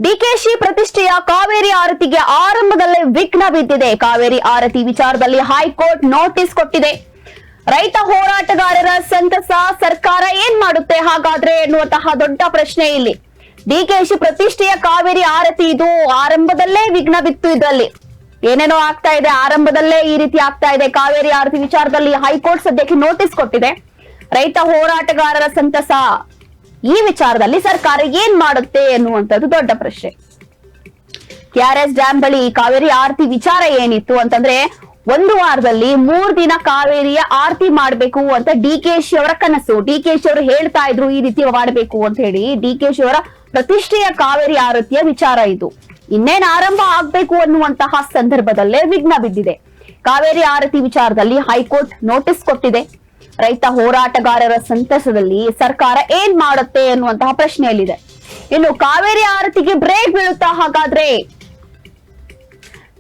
ಡಿಕೆಶಿ ಪ್ರತಿಷ್ಠೆಯ ಕಾವೇರಿ ಆರತಿಗೆ ಆರಂಭದಲ್ಲೇ ವಿಘ್ನ ಬಿದ್ದಿದೆ. ಕಾವೇರಿ ಆರತಿ ವಿಚಾರದಲ್ಲಿ ಹೈಕೋರ್ಟ್ ನೋಟಿಸ್ ಕೊಟ್ಟಿದೆ. ರೈತ ಹೋರಾಟಗಾರರ ಸಂತಸ ಸರ್ಕಾರ ಏನ್ ಮಾಡುತ್ತೆ ಹಾಗಾದ್ರೆ ಎನ್ನುವಂತಹ ದೊಡ್ಡ ಪ್ರಶ್ನೆ ಇಲ್ಲಿ. ಡಿಕೆಶಿ ಪ್ರತಿಷ್ಠೆಯ ಕಾವೇರಿ ಆರತಿ ಇದು ಆರಂಭದಲ್ಲೇ ವಿಘ್ನ ಬಿತ್ತು. ಇದರಲ್ಲಿ ಏನೇನೋ ಆಗ್ತಾ ಇದೆ, ಆರಂಭದಲ್ಲೇ ಈ ರೀತಿ ಆಗ್ತಾ ಇದೆ. ಕಾವೇರಿ ಆರತಿ ವಿಚಾರದಲ್ಲಿ ಹೈಕೋರ್ಟ್ ಸದ್ಯಕ್ಕೆ ನೋಟಿಸ್ ಕೊಟ್ಟಿದೆ. ರೈತ ಹೋರಾಟಗಾರರ ಸಂತಸ ಈ ವಿಚಾರದಲ್ಲಿ ಸರ್ಕಾರ ಏನ್ ಮಾಡುತ್ತೆ ಎನ್ನುವಂಥದ್ದು ದೊಡ್ಡ ಪ್ರಶ್ನೆ. ಕೆಆರ್ಎಸ್ ಡ್ಯಾಂ ಬಳಿ ಕಾವೇರಿ ಆರತಿ ವಿಚಾರ ಏನಿತ್ತು ಅಂತಂದ್ರೆ, ಒಂದು ವಾರದಲ್ಲಿ 3 ದಿನ ಕಾವೇರಿಯ ಆರತಿ ಮಾಡ್ಬೇಕು ಅಂತ ಡಿಕೆಶಿ ಅವರ ಕನಸು. ಡಿಕೆಶಿ ಅವರು ಹೇಳ್ತಾ ಇದ್ರು ಈ ರೀತಿ ಮಾಡಬೇಕು ಅಂತ ಹೇಳಿ. ಡಿಕೆಶಿ ಅವರ ಪ್ರತಿಷ್ಠೆಯ ಕಾವೇರಿ ಆರತಿಯ ವಿಚಾರ ಇದು. ಇನ್ನೇನ್ ಆರಂಭ ಆಗ್ಬೇಕು ಅನ್ನುವಂತಹ ಸಂದರ್ಭದಲ್ಲೇ ವಿಘ್ನ ಬಿದ್ದಿದೆ. ಕಾವೇರಿ ಆರತಿ ವಿಚಾರದಲ್ಲಿ ಹೈಕೋರ್ಟ್ ನೋಟಿಸ್ ಕೊಟ್ಟಿದೆ. ರೈತ ಹೋರಾಟಗಾರರ ಸಂತಸದಲ್ಲಿ ಸರ್ಕಾರ ಏನ್ ಮಾಡುತ್ತೆ ಎನ್ನುವಂತಹ ಪ್ರಶ್ನೆಯಲ್ಲಿದೆ. ಇನ್ನು ಕಾವೇರಿ ಆರತಿಗೆ ಬ್ರೇಕ್ ಬೀಳುತ್ತಾ ಹಾಗಾದ್ರೆ?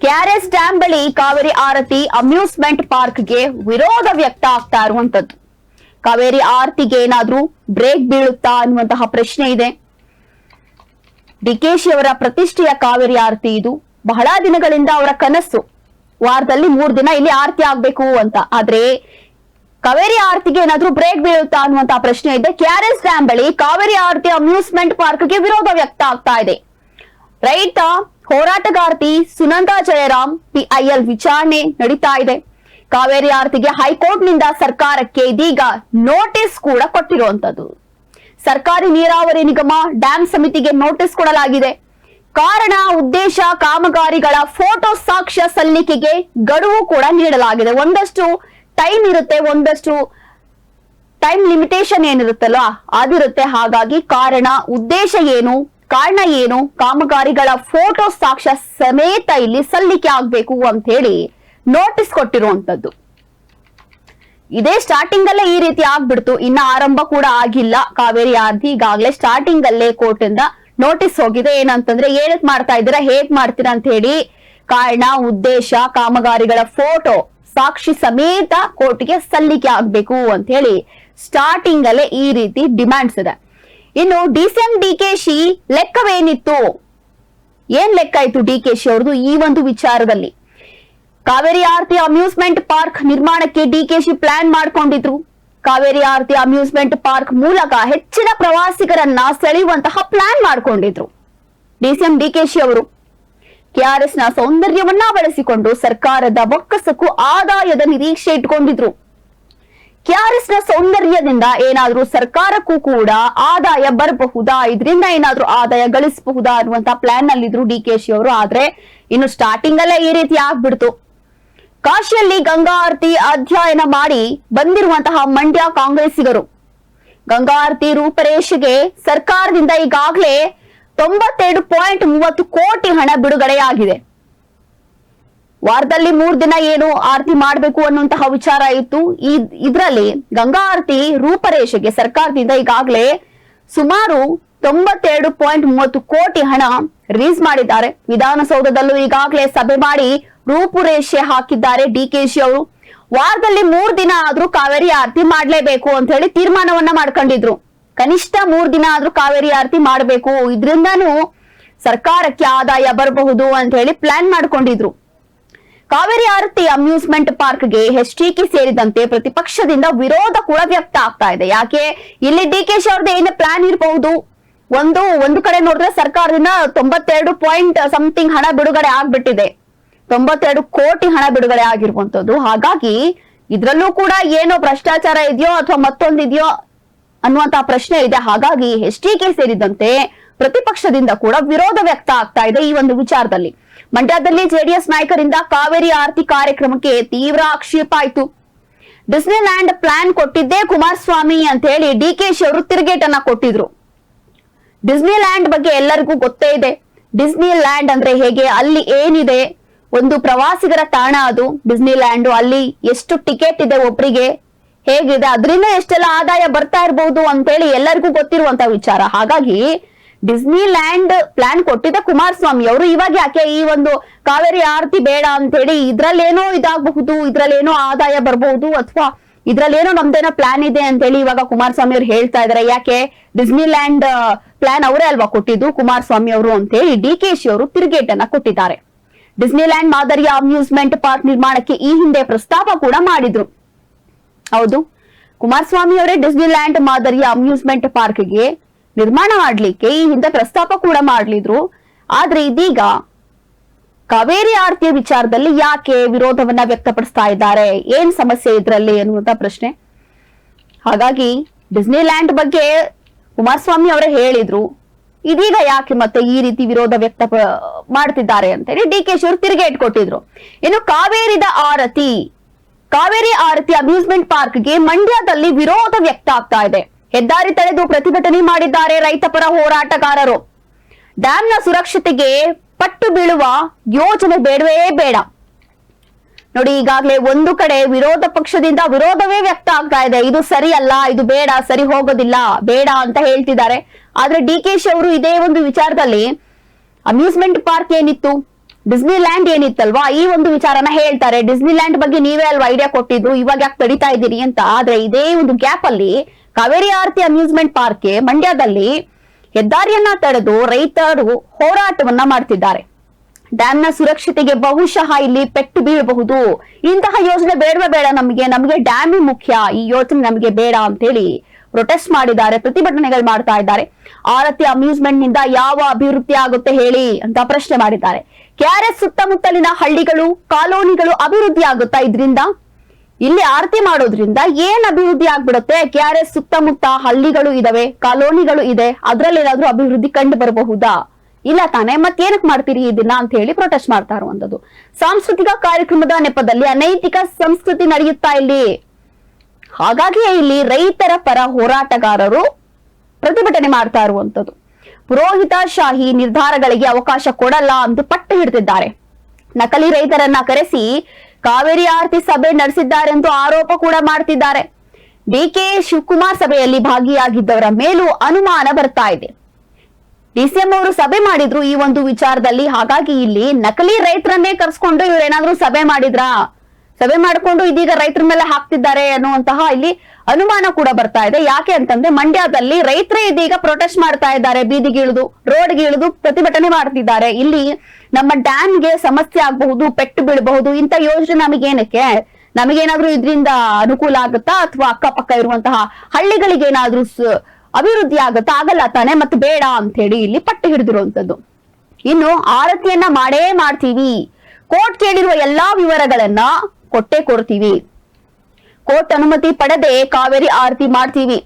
ಕೆಆರ್ಎಸ್ ಡ್ಯಾಂ ಬಳಿ ಕಾವೇರಿ ಆರತಿ ಅಮ್ಯೂಸ್ಮೆಂಟ್ ಪಾರ್ಕ್ಗೆ ವಿರೋಧ ವ್ಯಕ್ತ ಆಗ್ತಾ ಇರುವಂತದ್ದು. ಕಾವೇರಿ ಆರತಿಗೆ ಏನಾದ್ರೂ ಬ್ರೇಕ್ ಬೀಳುತ್ತಾ ಅನ್ನುವಂತಹ ಪ್ರಶ್ನೆ ಇದೆ. ಡಿಕೆಶಿ ಅವರ ಪ್ರತಿಷ್ಠೆಯ ಕಾವೇರಿ ಆರತಿ ಇದು ಬಹಳ ದಿನಗಳಿಂದ ಅವರ ಕನಸು. ವಾರದಲ್ಲಿ 3 ದಿನ ಇಲ್ಲಿ ಆರತಿ ಆಗ್ಬೇಕು ಅಂತ. ಆದ್ರೆ ಕಾವೇರಿ ಆರತಿಗೆ ಏನಾದ್ರೂ ಬ್ರೇಕ್ ಬೀಳುತ್ತಾ ಅನ್ನುವಂತಹ ಪ್ರಶ್ನೆ ಇದೆ. ಕೆಆರ್ಎಸ್ ಡ್ಯಾಂ ಬಳಿ ಕಾವೇರಿ ಆರತಿ ಅಮ್ಯೂಸ್ಮೆಂಟ್ ಪಾರ್ಕ್ಗೆ ವಿರೋಧ ವ್ಯಕ್ತ ಆಗ್ತಾ ಇದೆ. ರೈತ ಹೋರಾಟಗಾರ್ತಿ ಸುನಂದಾ ಜಯರಾಮ್ ಪಿಐಎಲ್ ವಿಚಾರಣೆ ನಡೀತಾ ಇದೆ. ಕಾವೇರಿ ಆರತಿಗೆ ಹೈಕೋರ್ಟ್ ನಿಂದ ಸರ್ಕಾರಕ್ಕೆ ಇದೀಗ ನೋಟಿಸ್ ಕೂಡ ಕೊಟ್ಟಿರುವಂತದ್ದು. ಸರ್ಕಾರಿ ನೀರಾವರಿ ನಿಗಮ ಡ್ಯಾಂ ಸಮಿತಿಗೆ ನೋಟಿಸ್ ಕೊಡಲಾಗಿದೆ. ಕಾರಣ, ಉದ್ದೇಶ, ಕಾಮಗಾರಿಗಳ ಫೋಟೋ ಸಾಕ್ಷ್ಯ ಸಲ್ಲಿಕೆಗೆ ಗಡುವು ಕೂಡ ನೀಡಲಾಗಿದೆ. ಒಂದಷ್ಟು ಟೈಮ್ ಇರುತ್ತೆ, ಒಂದಷ್ಟು ಟೈಮ್ ಲಿಮಿಟೇಷನ್ ಏನಿರುತ್ತಲ್ಲ ಅದಿರುತ್ತೆ. ಹಾಗಾಗಿ ಕಾರಣ, ಉದ್ದೇಶ ಏನು, ಕಾರಣ ಏನು, ಕಾಮಗಾರಿಗಳ ಫೋಟೋ ಸಾಕ್ಷ್ಯ ಸಮೇತ ಇಲ್ಲಿ ಸಲ್ಲಿಕೆ ಆಗ್ಬೇಕು ಅಂತ ಹೇಳಿ ನೋಟಿಸ್ ಕೊಟ್ಟಿರುವಂತದ್ದು. ಇದೇ ಸ್ಟಾರ್ಟಿಂಗ್ ಅಲ್ಲೇ ಈ ರೀತಿ ಆಗ್ಬಿಡ್ತು. ಇನ್ನ ಆರಂಭ ಕೂಡ ಆಗಿಲ್ಲ ಕಾವೇರಿ ಆರತಿ. ಈಗಾಗಲೇ ಸ್ಟಾರ್ಟಿಂಗ್ ಅಲ್ಲೇ ಕೋರ್ಟ್ ಇಂದ ನೋಟಿಸ್ ಹೋಗಿದೆ. ಏನಂತಂದ್ರೆ, ಏನಕ್ ಮಾಡ್ತಾ ಇದ್ದೀರಾ, ಹೇಗ್ ಮಾಡ್ತೀರಾ ಅಂತ ಹೇಳಿ ಕಾರಣ, ಉದ್ದೇಶ, ಕಾಮಗಾರಿಗಳ ಫೋಟೋ ಸಾಕ್ಷಿ ಸಮೇತ ಕೋರ್ಟ್ಗೆ ಸಲ್ಲಿಕೆ ಆಗ್ಬೇಕು ಅಂತ ಹೇಳಿ ಸ್ಟಾರ್ಟಿಂಗ್ ಅಲ್ಲೇ ಈ ರೀತಿ ಡಿಮ್ಯಾಂಡ್ಸ್ ಇದೆ. ಇನ್ನು ಡಿಸಿಎಂ ಡಿಕೆಶಿ ಲೆಕ್ಕವೇನಿತ್ತು, ಏನ್ ಲೆಕ್ಕ ಇತ್ತು ಡಿಕೆಶಿ ಅವ್ರದ್ದು ಈ ಒಂದು ವಿಚಾರದಲ್ಲಿ? ಕಾವೇರಿ ಆರತಿ ಅಮ್ಯೂಸ್ಮೆಂಟ್ ಪಾರ್ಕ್ ನಿರ್ಮಾಣಕ್ಕೆ ಡಿಕೆಶಿ ಪ್ಲಾನ್ ಮಾಡ್ಕೊಂಡಿದ್ರು. ಕಾವೇರಿ ಆರತಿ ಅಮ್ಯೂಸ್ಮೆಂಟ್ ಪಾರ್ಕ್ ಮೂಲಕ ಹೆಚ್ಚಿನ ಪ್ರವಾಸಿಗರನ್ನ ಸೆಳೆಯುವಂತಹ ಪ್ಲಾನ್ ಮಾಡ್ಕೊಂಡಿದ್ರು ಡಿಸಿಎಂ ಡಿಕೆಶಿ ಅವರು. ಕೆಆರ್ಎಸ್ ನ ಸೌಂದರ್ಯವನ್ನ ಬಳಸಿಕೊಂಡು ಸರ್ಕಾರದ ಬೊಕ್ಕಸಕ್ಕೂ ಆದಾಯದ ನಿರೀಕ್ಷೆ ಇಟ್ಕೊಂಡಿದ್ರು. ಕೆಆರ್ಎಸ್ ನ ಸೌಂದರ್ಯದಿಂದ ಏನಾದ್ರೂ ಸರ್ಕಾರಕ್ಕೂ ಕೂಡ ಆದಾಯ ಬರಬಹುದಾ, ಇದರಿಂದ ಏನಾದ್ರೂ ಆದಾಯ ಗಳಿಸಬಹುದಾ ಅನ್ನುವಂತ ಪ್ಲಾನ್ ನಲ್ಲಿದ್ರು ಡಿಕೆಶಿ ಅವರು. ಆದ್ರೆ ಇನ್ನು ಸ್ಟಾರ್ಟಿಂಗ್ ಅಲ್ಲೇ ಈ ರೀತಿ ಆಗ್ಬಿಡ್ತು. ಕಾಶಿಯಲ್ಲಿ ಗಂಗಾ ಆರತಿ ಅಧ್ಯಯನ ಮಾಡಿ ಬಂದಿರುವಂತಹ ಮಂಡ್ಯ ಕಾಂಗ್ರೆಸ್ಸಿಗರು ಗಂಗಾ ಆರತಿ ರೂಪರೇಷೆಗೆ ಸರ್ಕಾರದಿಂದ ಈಗಾಗಲೇ 92.30 ಕೋಟಿ ಹಣ ಬಿಡುಗಡೆಯಾಗಿದೆ. ವಾರದಲ್ಲಿ 3 ದಿನ ಏನು ಆರತಿ ಮಾಡಬೇಕು ಅನ್ನುವಂತಹ ವಿಚಾರ ಇತ್ತು. ಇದರಲ್ಲಿ ಗಂಗಾ ಆರತಿ ರೂಪರೇಷೆಗೆ ಸರ್ಕಾರದಿಂದ ಈಗಾಗಲೇ ಸುಮಾರು 92.30 ಕೋಟಿ ಹಣ ರಿಲೀಸ್ ಮಾಡಿದ್ದಾರೆ. ವಿಧಾನಸೌಧದಲ್ಲೂ ಈಗಾಗಲೇ ಸಭೆ ಮಾಡಿ ರೂಪುರೇಷೆ ಹಾಕಿದ್ದಾರೆ ಡಿಕೆಶಿ ಅವರು. ವಾರದಲ್ಲಿ 3 ದಿನ ಆದ್ರೂ ಕಾವೇರಿ ಆರತಿ ಮಾಡ್ಲೇಬೇಕು ಅಂತ ಹೇಳಿ ತೀರ್ಮಾನವನ್ನ ಮಾಡ್ಕೊಂಡಿದ್ರು. ಕನಿಷ್ಠ 3 ದಿನ ಆದ್ರೂ ಕಾವೇರಿ ಆರತಿ ಮಾಡಬೇಕು, ಇದ್ರಿಂದಾನು ಸರ್ಕಾರಕ್ಕೆ ಆದಾಯ ಬರಬಹುದು ಅಂತ ಹೇಳಿ ಪ್ಲಾನ್ ಮಾಡ್ಕೊಂಡಿದ್ರು. ಕಾವೇರಿ ಆರತಿ ಅಮ್ಯೂಸ್ಮೆಂಟ್ ಪಾರ್ಕ್ಗೆ ಎಚ್ಡಿಕೆ ಸೇರಿದಂತೆ ಪ್ರತಿಪಕ್ಷದಿಂದ ವಿರೋಧ ಕೂಡ ವ್ಯಕ್ತ ಆಗ್ತಾ ಇದೆ. ಯಾಕೆ, ಇಲ್ಲಿ ಡಿಕೆಶಿ ಅವ್ರದ್ದು ಏನು ಪ್ಲಾನ್ ಇರಬಹುದು? ಒಂದು ಕಡೆ ನೋಡಿದ್ರೆ ಸರ್ಕಾರದಿಂದ 92 ಪಾಯಿಂಟ್ ಸಮಥಿಂಗ್ ಹಣ ಬಿಡುಗಡೆ ಆಗ್ಬಿಟ್ಟಿದೆ. 92 ಕೋಟಿ ಹಣ ಬಿಡುಗಡೆ ಆಗಿರುವಂತದ್ದು. ಹಾಗಾಗಿ ಇದ್ರಲ್ಲೂ ಕೂಡ ಏನೋ ಭ್ರಷ್ಟಾಚಾರ ಇದೆಯೋ ಅಥವಾ ಮತ್ತೊಂದಿದೆಯೋ ಅನ್ನುವಂತಹ ಪ್ರಶ್ನೆ ಇದೆ. ಹಾಗಾಗಿ ಎಚ್ಡಿಕೆ ಸೇರಿದಂತೆ ಪ್ರತಿಪಕ್ಷದಿಂದ ಕೂಡ ವಿರೋಧ ವ್ಯಕ್ತ ಆಗ್ತಾ ಇದೆ ಈ ಒಂದು ವಿಚಾರದಲ್ಲಿ. ಮಂಡ್ಯದಲ್ಲಿ ಜೆಡಿಎಸ್ ನಾಯಕರಿಂದ ಕಾವೇರಿ ಆರತಿ ಕಾರ್ಯಕ್ರಮಕ್ಕೆ ತೀವ್ರ ಆಕ್ಷೇಪ ಆಯಿತು. ಡಿಸ್ನಿ ಲ್ಯಾಂಡ್ ಪ್ಲಾನ್ ಕೊಟ್ಟಿದ್ದೇ ಕುಮಾರಸ್ವಾಮಿ ಅಂತ ಹೇಳಿ ಡಿಕೆಶಿ ಅವರು ತಿರುಗೇಟನ್ನ ಕೊಟ್ಟಿದ್ರು. ಡಿಸ್ನಿ ಲ್ಯಾಂಡ್ ಬಗ್ಗೆ ಎಲ್ಲರಿಗೂ ಗೊತ್ತೇ ಇದೆ. ಡಿಸ್ನಿ ಲ್ಯಾಂಡ್ ಅಂದ್ರೆ ಹೇಗೆ, ಅಲ್ಲಿ ಏನಿದೆ, ಒಂದು ಪ್ರವಾಸಿಗರ ತಾಣ ಅದು ಡಿಸ್ನಿ ಲ್ಯಾಂಡ್. ಅಲ್ಲಿ ಎಷ್ಟು ಟಿಕೆಟ್ ಇದೆ ಒಬ್ರಿಗೆ, ಹೇಗಿದೆ, ಅದರಿಂದ ಎಷ್ಟೆಲ್ಲ ಆದಾಯ ಬರ್ತಾ ಇರಬಹುದು ಅಂತ ಹೇಳಿ ಎಲ್ಲರಿಗೂ ಗೊತ್ತಿರುವಂತ ವಿಚಾರ. ಹಾಗಾಗಿ ಡಿಸ್ನಿ ಲ್ಯಾಂಡ್ ಪ್ಲಾನ್ ಕೊಟ್ಟಿದ್ದ ಕುಮಾರಸ್ವಾಮಿ ಅವರು. ಇವಾಗ ಯಾಕೆ ಈ ಒಂದು ಕಾವೇರಿ ಆರತಿ ಬೇಡ ಅಂತ ಹೇಳಿ, ಇದ್ರಲ್ಲೇನೋ ಇದಾಗಬಹುದು, ಇದ್ರಲ್ಲೇನೋ ಆದಾಯ ಬರಬಹುದು, ಅಥವಾ ಇದ್ರಲ್ಲೇನೋ ನಮ್ದೇನೋ ಪ್ಲಾನ್ ಇದೆ ಅಂತ ಹೇಳಿ ಇವಾಗ ಕುಮಾರಸ್ವಾಮಿ ಅವರು ಹೇಳ್ತಾ ಇದಾರೆ. ಯಾಕೆ ಡಿಸ್ನಿ ಲ್ಯಾಂಡ್ ಪ್ಲಾನ್ ಅವರೇ ಅಲ್ವಾ ಕೊಟ್ಟಿದ್ದು ಕುಮಾರಸ್ವಾಮಿ ಅವರು ಅಂತ ಹೇಳಿ ಡಿಕೆಶಿ ಅವರು ತಿರುಗೇಟನ್ನ ಕೊಟ್ಟಿದ್ದಾರೆ. ಡಿಸ್ನಿಲ್ಯಾಂಡ್ ಮಾದರಿಯ ಅಮ್ಯೂಸ್ಮೆಂಟ್ ಪಾರ್ಕ್ ನಿರ್ಮಾಣಕ್ಕೆ ಈ ಹಿಂದೆ ಪ್ರಸ್ತಾಪ ಕೂಡ ಮಾಡಿದ್ರು. ಹೌದು, ಕುಮಾರಸ್ವಾಮಿ ಅವರೇ ಡಿಸ್ನಿಲ್ಯಾಂಡ್ ಮಾದರಿಯ ಅಮ್ಯೂಸ್ಮೆಂಟ್ ಪಾರ್ಕ್ಗೆ ನಿರ್ಮಾಣ ಮಾಡ್ಲಿಕ್ಕೆ ಈ ಹಿಂದೆ ಪ್ರಸ್ತಾಪ ಕೂಡ ಮಾಡ್ಲಿದ್ರು. ಆದ್ರೆ ಇದೀಗ ಕಾವೇರಿ ಆರತಿಯ ವಿಚಾರದಲ್ಲಿ ಯಾಕೆ ವಿರೋಧವನ್ನ ವ್ಯಕ್ತಪಡಿಸ್ತಾ ಇದ್ದಾರೆ, ಏನ್ ಸಮಸ್ಯೆ ಇದ್ರಲ್ಲಿ ಅನ್ನುವಂತ ಪ್ರಶ್ನೆ. ಹಾಗಾಗಿ ಡಿಸ್ನಿಲ್ಯಾಂಡ್ ಬಗ್ಗೆ ಕುಮಾರಸ್ವಾಮಿ ಅವರೇ ಹೇಳಿದ್ರು, ಇದೀಗ ಯಾಕೆ ಮತ್ತೆ ಈ ರೀತಿ ವಿರೋಧ ವ್ಯಕ್ತ ಮಾಡ್ತಿದ್ದಾರೆ ಅಂತ ಹೇಳಿ ಡಿಕೆಶಿ ಅವರು ತಿರುಗೇಟ್ ಕೊಟ್ಟಿದ್ರು. ಇನ್ನು ಕಾವೇರಿ ಆರತಿ ಅಮ್ಯೂಸ್ಮೆಂಟ್ ಪಾರ್ಕ್ಗೆ ಮಂಡ್ಯದಲ್ಲಿ ವಿರೋಧ ವ್ಯಕ್ತ ಆಗ್ತಾ ಇದೆ. ಹೆದ್ದಾರಿ ತಡೆದು ಪ್ರತಿಭಟನೆ ಮಾಡಿದ್ದಾರೆ ರೈತ ಪರ ಹೋರಾಟಗಾರರು. ಡ್ಯಾಂನ ಸುರಕ್ಷತೆಗೆ ಪಟ್ಟು ಬೀಳುವ ಯೋಜನೆ ಬೇಡವೇ ಬೇಡ. ನೋಡಿ, ಈಗಾಗಲೇ ಒಂದು ಕಡೆ ವಿರೋಧ ಪಕ್ಷದಿಂದ ವಿರೋಧವೇ ವ್ಯಕ್ತ ಆಗ್ತಾ ಇದೆ. ಇದು ಸರಿ ಅಲ್ಲ, ಇದು ಬೇಡ, ಸರಿ ಹೋಗೋದಿಲ್ಲ, ಬೇಡ ಅಂತ ಹೇಳ್ತಿದ್ದಾರೆ. ಆದ್ರೆ ಡಿಕೆಶಿ ಅವರು ಇದೇ ಒಂದು ವಿಚಾರದಲ್ಲಿ ಅಮ್ಯೂಸ್ಮೆಂಟ್ ಪಾರ್ಕ್ ಏನಿತ್ತು, ಡಿಸ್ನಿಲ್ಯಾಂಡ್ ಏನಿತ್ತಲ್ವಾ, ಈ ಒಂದು ವಿಚಾರನ ಹೇಳ್ತಾರೆ. ಡಿಸ್ನಿಲ್ಯಾಂಡ್ ಬಗ್ಗೆ ನೀವೇ ಅಲ್ವಾ ಐಡಿಯಾ ಕೊಟ್ಟಿದ್ದು, ಇವಾಗ ಯಾಕೆ ತಡಿತಾ ಇದ್ದೀರಿ ಅಂತ. ಆದ್ರೆ ಇದೇ ಒಂದು ಗ್ಯಾಪ್ ಅಲ್ಲಿ ಕಾವೇರಿ ಆರತಿ ಅಮ್ಯೂಸ್ಮೆಂಟ್ ಪಾರ್ಕ್ ಮಂಡ್ಯದಲ್ಲಿ ಹೆದ್ದಾರಿಯನ್ನ ತಡೆದು ರೈತರು ಹೋರಾಟವನ್ನ ಮಾಡ್ತಿದ್ದಾರೆ. ಡ್ಯಾಂನ ಸುರಕ್ಷತೆಗೆ ಬಹುಶಃ ಇಲ್ಲಿ ಪೆಟ್ಟು ಬೀಳಬಹುದು. ಇಂತಹ ಯೋಜನೆ ಬೇಡವೇ ಬೇಡ, ನಮಗೆ ಡ್ಯಾಮ್ ಮುಖ್ಯ, ಈ ಯೋಜನೆ ನಮಗೆ ಬೇಡ ಅಂತ ಹೇಳಿ ಪ್ರೊಟೆಸ್ಟ್ ಮಾಡಿದ್ದಾರೆ, ಪ್ರತಿಭಟನೆಗಳು ಮಾಡ್ತಾ ಇದ್ದಾರೆ. ಆರತಿ ಅಮ್ಯೂಸ್ಮೆಂಟ್ ನಿಂದ ಯಾವ ಅಭಿವೃದ್ಧಿ ಆಗುತ್ತೆ ಹೇಳಿ ಅಂತ ಪ್ರಶ್ನೆ ಮಾಡಿದ್ದಾರೆ. KRS ಸುತ್ತಮುತ್ತಲಿನ ಹಳ್ಳಿಗಳು, ಕಾಲೋನಿಗಳು ಅಭಿವೃದ್ಧಿ ಆಗುತ್ತಾ ಇದರಿಂದ? ಇಲ್ಲಿ ಆರತಿ ಮಾಡೋದ್ರಿಂದ ಏನ್ ಅಭಿವೃದ್ಧಿ ಆಗ್ಬಿಡುತ್ತೆ? KRS ಸುತ್ತಮುತ್ತ ಹಳ್ಳಿಗಳು ಇದಾವೆ, ಕಾಲೋನಿಗಳು ಇದೆ, ಅದ್ರಲ್ಲಿ ಏನಾದ್ರೂ ಅಭಿವೃದ್ಧಿ ಕಂಡು ಬರಬಹುದಾ? ಇಲ್ಲ ತಾನೆ, ಮತ್ತೇನಕ್ ಮಾಡ್ತೀರಿ ಇದನ್ನ ಅಂತ ಹೇಳಿ ಪ್ರೊಟೆಸ್ಟ್ ಮಾಡ್ತಾ ಇರುವಂತದ್ದು. ಸಾಂಸ್ಕೃತಿಕ ಕಾರ್ಯಕ್ರಮದ ನೆಪದಲ್ಲಿ ಅನೈತಿಕ ಸಂಸ್ಕೃತಿ ನಡೆಯುತ್ತಾ ಇಲ್ಲಿ. ಹಾಗಾಗಿ ಇಲ್ಲಿ ರೈತರ ಪರ ಹೋರಾಟಗಾರರು ಪ್ರತಿಭಟನೆ ಮಾಡ್ತಾ ಇರುವಂತದ್ದು. ಪುರೋಹಿತ ಶಾಹಿ ನಿರ್ಧಾರಗಳಿಗೆ ಅವಕಾಶ ಕೊಡಲ್ಲ ಅಂತ ಪಟ್ಟು ಹಿಡಿದಿದ್ದಾರೆ. ನಕಲಿ ರೈತರನ್ನ ಕರೆಸಿ ಕಾವೇರಿ ಆರತಿ ಸಭೆ ನಡೆಸಿದ್ದಾರೆಂದು ಆರೋಪ ಕೂಡ ಮಾಡ್ತಿದ್ದಾರೆ. DK ಶಿವಕುಮಾರ್ ಸಭೆಯಲ್ಲಿ ಭಾಗಿಯಾಗಿದ್ದವರ ಮೇಲೂ ಅನುಮಾನ ಬರ್ತಾ ಇದೆ. DCM ಅವರು ಸಭೆ ಮಾಡಿದ್ರು ಈ ಒಂದು ವಿಚಾರದಲ್ಲಿ. ಹಾಗಾಗಿ ಇಲ್ಲಿ ನಕಲಿ ರೈತರನ್ನೇ ಕರ್ಸ್ಕೊಂಡು ಇವ್ರೇನಾದ್ರೂ ಸಭೆ ಮಾಡ್ಕೊಂಡು ಇದೀಗ ರೈತರ ಮೇಲೆ ಹಾಕ್ತಿದ್ದಾರೆ ಅನ್ನುವಂತಹ ಇಲ್ಲಿ ಅನುಮಾನ ಕೂಡ ಬರ್ತಾ ಇದೆ. ಯಾಕೆ ಅಂತಂದ್ರೆ ಮಂಡ್ಯದಲ್ಲಿ ರೈತರೇ ಇದೀಗ ಪ್ರೊಟೆಸ್ಟ್ ಮಾಡ್ತಾ ಇದ್ದಾರೆ, ಬೀದಿಗಿಳಿದು ರೋಡ್ಗಿಳಿದು ಪ್ರತಿಭಟನೆ ಮಾಡ್ತಿದ್ದಾರೆ. ಇಲ್ಲಿ ನಮ್ಮ ಡ್ಯಾಮ್ಗೆ ಸಮಸ್ಯೆ ಆಗಬಹುದು, ಪೆಟ್ಟು ಬೀಳಬಹುದು, ಇಂಥ ಯೋಜನೆ ನಮಗೇನಕ್ಕೆ, ನಮಗೇನಾದ್ರೂ ಇದರಿಂದ ಅನುಕೂಲ ಆಗುತ್ತಾ ಅಥವಾ ಅಕ್ಕಪಕ್ಕ ಇರುವಂತಹ ಹಳ್ಳಿಗಳಿಗೆ ಏನಾದ್ರೂ ಅಭಿವೃದ್ಧಿ ಆಗುತ್ತಾ? ಆಗಲ್ಲ ತಾನೆ, ಮತ್ತೆ ಬೇಡ ಅಂತ ಹೇಳಿ ಇಲ್ಲಿ ಪಟ್ಟು ಹಿಡಿದಿರುವಂತದ್ದು. ಇನ್ನು ಆರತಿಯನ್ನ ಮಾಡೇ ಮಾಡ್ತೀವಿ, ಕೋರ್ಟ್ ಕೇಳಿರುವ ಎಲ್ಲಾ ವಿವರಗಳನ್ನ ಕೊಟ್ಟೇ ಕೊಡ್ತೀವಿ, ಕೋರ್ಟ್ ಅನುಮತಿ ಪಡೆದೇ ಕಾವೇರಿ ಆರತಿ ಮಾಡ್ತೀವಿ,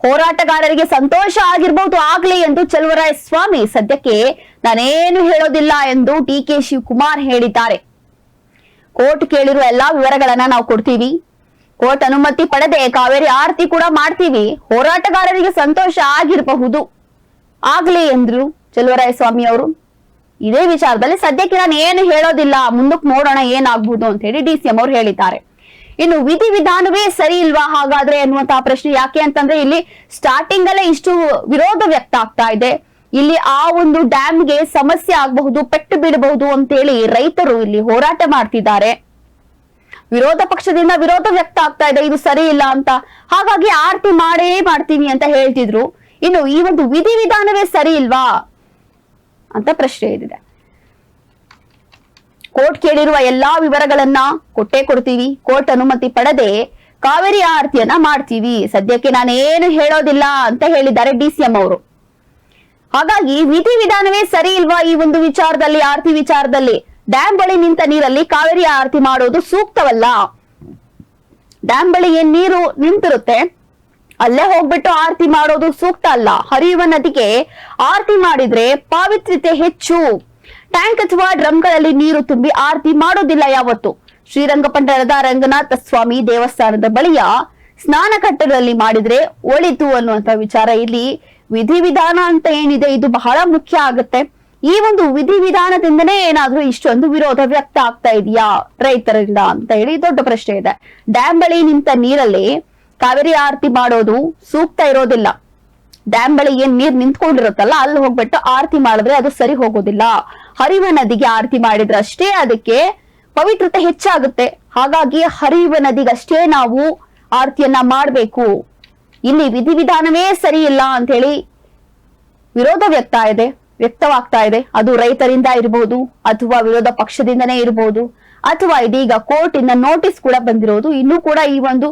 ಹೋರಾಟಗಾರರಿಗೆ ಸಂತೋಷ ಆಗಿರ್ಬಹುದು ಆಗ್ಲಿ ಎಂದು ಚಲುವರಾಯಸ್ವಾಮಿ ಸದ್ಯಕ್ಕೆ ನಾನೇನು ಹೇಳೋದಿಲ್ಲ ಎಂದು DK ಶಿವಕುಮಾರ್ ಹೇಳಿದ್ದಾರೆ. ಕೋರ್ಟ್ ಕೇಳಿರುವ ಎಲ್ಲಾ ವಿವರಗಳನ್ನ ನಾವು ಕೊಡ್ತೀವಿ, ಕೋರ್ಟ್ ಅನುಮತಿ ಪಡೆದೇ ಕಾವೇರಿ ಆರತಿ ಕೂಡ ಮಾಡ್ತೀವಿ, ಹೋರಾಟಗಾರರಿಗೆ ಸಂತೋಷ ಆಗಿರಬಹುದು ಆಗ್ಲಿ ಎಂದ್ರು ಚಲುವರಾಯಸ್ವಾಮಿ ಅವರು. ಇದೇ ವಿಚಾರದಲ್ಲಿ ಸದ್ಯಕ್ಕೆ ನಾನು ಏನು ಹೇಳೋದಿಲ್ಲ, ಮುಂದಕ್ಕೆ ನೋಡೋಣ ಏನಾಗ್ಬಹುದು ಅಂತ ಹೇಳಿ DCM ಅವರು ಹೇಳಿದ್ದಾರೆ. ಇನ್ನು ವಿಧಿವಿಧಾನವೇ ಸರಿ ಇಲ್ವಾ ಹಾಗಾದ್ರೆ ಅನ್ನುವಂತಹ ಪ್ರಶ್ನೆ. ಯಾಕೆ ಅಂತಂದ್ರೆ ಇಲ್ಲಿ ಸ್ಟಾರ್ಟಿಂಗ್ ಅಲ್ಲೇ ಇಷ್ಟು ವಿರೋಧ ವ್ಯಕ್ತ ಆಗ್ತಾ ಇದೆ. ಇಲ್ಲಿ ಆ ಒಂದು ಡ್ಯಾಮ್ಗೆ ಸಮಸ್ಯೆ ಆಗಬಹುದು, ಪೆಟ್ಟು ಬೀಳಬಹುದು ಅಂತ ಹೇಳಿ ರೈತರು ಇಲ್ಲಿ ಹೋರಾಟ ಮಾಡ್ತಿದ್ದಾರೆ. ವಿರೋಧ ಪಕ್ಷದಿಂದ ವಿರೋಧ ವ್ಯಕ್ತ ಆಗ್ತಾ ಇದೆ, ಇದು ಸರಿ ಇಲ್ಲ ಅಂತ. ಹಾಗಾಗಿ ಆರತಿ ಮಾಡೇ ಮಾಡ್ತೀವಿ ಅಂತ ಹೇಳ್ತಿದ್ರು. ಇನ್ನು ಈ ಒಂದು ವಿಧಿವಿಧಾನವೇ ಸರಿ ಇಲ್ವಾ ಅಂತ ಪ್ರಶ್ನೆ ಇದೆ. ಕೋರ್ಟ್ ಕೇಳಿರುವ ಎಲ್ಲಾ ವಿವರಗಳನ್ನ ಕೊಟ್ಟೇ ಕೊಡ್ತೀವಿ, ಕೋರ್ಟ್ ಅನುಮತಿ ಪಡೆದೇ ಕಾವೇರಿ ಆರತಿಯನ್ನ ಮಾಡ್ತೀವಿ, ಸದ್ಯಕ್ಕೆ ನಾನೇನು ಹೇಳೋದಿಲ್ಲ ಅಂತ ಹೇಳಿದ್ದಾರೆ DCM ಅವರು. ಹಾಗಾಗಿ ವಿಧಿವಿಧಾನವೇ ಸರಿ ಇಲ್ವಾ ಈ ಒಂದು ವಿಚಾರದಲ್ಲಿ, ಆರತಿ ವಿಚಾರದಲ್ಲಿ? ಡ್ಯಾಮ್ ಬಳಿ ನಿಂತ ನೀರಲ್ಲಿ ಕಾವೇರಿ ಆರತಿ ಮಾಡೋದು ಸೂಕ್ತವಲ್ಲ. ಡ್ಯಾಮ್ ಬಳಿ ಏನ್ ನೀರು ನಿಂತಿರುತ್ತೆ ಅಲ್ಲೇ ಹೋಗ್ಬಿಟ್ಟು ಆರತಿ ಮಾಡೋದು ಸೂಕ್ತ ಅಲ್ಲ. ಹರಿಯುವ ನದಿಗೆ ಆರತಿ ಮಾಡಿದ್ರೆ ಪಾವಿತ್ರ್ಯತೆ ಹೆಚ್ಚು. ಟ್ಯಾಂಕ್ ಅಥವಾ ಡ್ರಮ್ಗಳಲ್ಲಿ ನೀರು ತುಂಬಿ ಆರತಿ ಮಾಡೋದಿಲ್ಲ ಯಾವತ್ತು. ಶ್ರೀರಂಗಪಟ್ಟಣದ ರಂಗನಾಥ ಸ್ವಾಮಿ ದೇವಸ್ಥಾನದ ಬಳಿಯ ಸ್ನಾನಘಟ್ಟದಲ್ಲಿ ಮಾಡಿದ್ರೆ ಒಳಿತು ಅನ್ನುವಂತ ವಿಚಾರ. ಇಲ್ಲಿ ವಿಧಿವಿಧಾನ ಅಂತ ಏನಿದೆ ಇದು ಬಹಳ ಮುಖ್ಯ ಆಗುತ್ತೆ. ಈ ಒಂದು ವಿಧಿವಿಧಾನದಿಂದನೇ ಏನಾದ್ರೂ ಇಷ್ಟೊಂದು ವಿರೋಧ ವ್ಯಕ್ತ ಆಗ್ತಾ ಇದೆಯಾ ರೈತರಿಂದ ಅಂತ ಹೇಳಿ ದೊಡ್ಡ ಪ್ರಶ್ನೆ ಇದೆ. ಡ್ಯಾಮ್ ಬಳಿ ನಿಂತ ನೀರಲ್ಲಿ ಕಾವೇರಿ ಆರತಿ ಮಾಡೋದು ಸೂಕ್ತ ಇರೋದಿಲ್ಲ. ಡ್ಯಾಮ್ ಬಳಿ ಏನ್ ನೀರ್ ನಿಂತ್ಕೊಂಡಿರುತ್ತಲ್ಲ ಅಲ್ಲಿ ಹೋಗ್ಬಿಟ್ಟು ಆರತಿ ಮಾಡಿದ್ರೆ ಅದು ಸರಿ ಹೋಗೋದಿಲ್ಲ. ಹರಿಯುವ ನದಿಗೆ ಆರತಿ ಮಾಡಿದ್ರೆ ಅಷ್ಟೇ ಅದಕ್ಕೆ ಪವಿತ್ರತೆ ಹೆಚ್ಚಾಗುತ್ತೆ. ಹಾಗಾಗಿ ಹರಿಯುವ ನದಿಗಷ್ಟೇ ನಾವು ಆರತಿಯನ್ನ ಮಾಡ್ಬೇಕು. ಇಲ್ಲಿ ವಿಧಿವಿಧಾನವೇ ಸರಿ ಇಲ್ಲ ಅಂತ ಹೇಳಿ ವಿರೋಧ ವ್ಯಕ್ತವಾಗ್ತಾ ಇದೆ. ಅದು ರೈತರಿಂದ ಇರಬಹುದು, ಅಥವಾ ವಿರೋಧ ಪಕ್ಷದಿಂದನೇ ಇರಬಹುದು, ಅಥವಾ ಇದೀಗ ಕೋರ್ಟ್ ಇಂದ ನೋಟಿಸ್ ಕೂಡ ಬಂದಿರೋದು. ಇನ್ನೂ ಕೂಡ ಈ ಒಂದು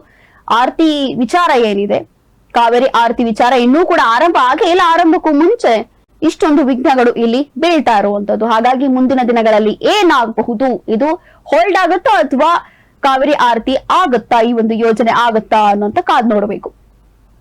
ಆರ್ತಿ ವಿಚಾರ ಏನಿದೆ, ಕಾವೇರಿ ಆರ್ತಿ ವಿಚಾರ ಇನ್ನೂ ಕೂಡ ಆರಂಭ ಆಗೇ ಇಲ್ಲ. ಆರಂಭಕ್ಕೂ ಮುಂಚೆ ಇಷ್ಟೊಂದು ವಿಘ್ನಗಳು ಇಲ್ಲಿ ಬೀಳ್ತಾ ಇರುವಂತದ್ದು. ಹಾಗಾಗಿ ಮುಂದಿನ ದಿನಗಳಲ್ಲಿ ಏನಾಗಬಹುದು, ಇದು ಹೋಲ್ಡ್ ಆಗುತ್ತಾ ಅಥವಾ ಕಾವೇರಿ ಆರ್ತಿ ಆಗುತ್ತಾ, ಈ ಒಂದು ಯೋಜನೆ ಆಗುತ್ತಾ ಅನ್ನೋಂತ ಕಾದ್ ನೋಡಬೇಕು.